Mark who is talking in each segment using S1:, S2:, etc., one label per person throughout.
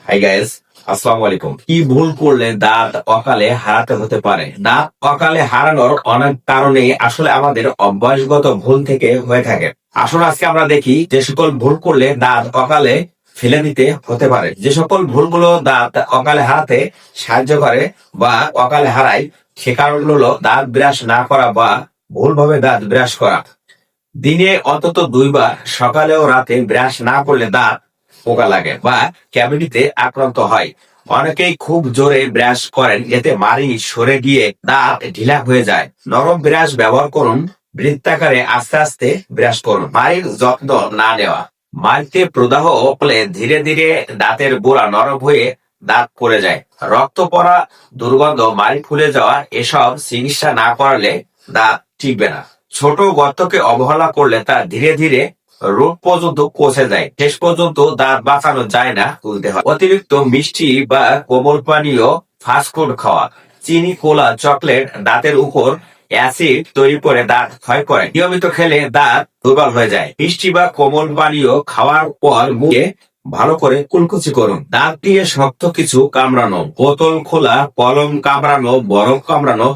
S1: Hi guys, আসসালামু আলাইকুম। কি ভুল করলে দাঁত অকালে হারাতে হতে পারে? দাঁত অকালে হারানোর অনেক কারণেই আসলে আমাদের অভ্যাসগত ভুল থেকে হয়ে থাকে। আসলে আজকে আমরা দেখি যে সকল ভুল করলে দাঁত অকালে ফেলে দিতে হতে পারে। যে সকল ভুলগুলো দাঁত অকালে হারাতে সাহায্য করে বা অকালে হারায়, সে কারণগুলো হলো দাঁত ব্রাশ না করা বা ভুলভাবে দাঁত ব্রাশ করা। দিনে অন্তত 2 বার সকালে ও রাতে ব্রাশ না করলে দাঁত পোকা লাগে বা ক্যাভিটিতে আক্রান্ত হয়। অনেকেই খুব জোরে ব্রাশ করেন, এতে মাড়ি সরে গিয়ে দাঁত ঢিলা হয়ে যায়। নরম ব্রাশ ব্যবহার করুন, বৃত্তাকারে আস্তে আস্তে ব্রাশ করুন। মাড়ির যত্ন না নেওয়া, মাড়িতে প্রদাহ হলে ধীরে ধীরে দাঁতের গোড়া নরম হয়ে দাঁত পড়ে যায়। রক্ত পড়া, দুর্গন্ধ, মাড়ি ফুলে যাওয়া, এসব চিকিৎসা না করালে দাঁত টিকবে না। ছোট গর্তকে অবহেলা করলে তা ধীরে ধীরে রোগ পর্যন্ত পৌঁছে যায়। শেষ পর্যন্ত দাঁত বাঁচানো যায় না, তুলতে হয়। অতিরিক্ত মিষ্টি বা কোমল পানীয়, ফাস্টফুড খাওয়া, চিনি, কোলা, চকলেট দাঁতের উপর অ্যাসিড তৈরি করে দাঁত ক্ষয় করে। নিয়মিত খেলে দাঁত দুর্বল হয়ে যায়। মিষ্টি বা কোমল পানীয় খাওয়ার পর মুখে ভালো করে কুলকুচি করুন। দাঁত দিয়ে শক্ত কিছু কামড়ানো, বোতল খোলা, কলম কামড়ানো, বরফ কামড়ানো,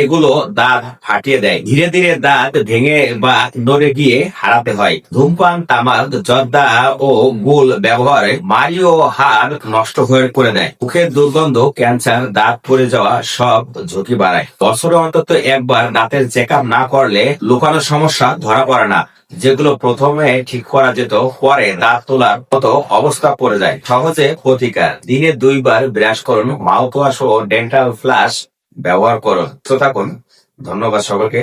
S1: এগুলো দাঁত ফাটিয়ে দেয়। ধীরে ধীরে দাঁত ভেঙে বা নড়ে গিয়ে হারাতে হয়। ধূমপান, তামাক, জর্দা ও গুল ব্যবহারে মাড়ি ও হাড় নষ্ট হয়ে করে দেয়। মুখের দুর্গন্ধ, ক্যান্সার, দাঁত পড়ে যাওয়া সব ঝুঁকি বাড়ায়। বছরে অন্তত একবার দাঁতের চেক আপ না করলে লুকানো সমস্যা ধরা পড়ে না, যেগুলো প্রথমে ঠিক করা যেত, পরে দাঁত তোলার মতো অবস্থা পড়ে যায়। সহজে প্রতিকার: দিনে 2 বার ব্রাশ করুন, মাউথওয়াশ ও ডেন্টাল ফ্লাস ব্যবহার করুন। তো থাকুন। ধন্যবাদ সকলকে।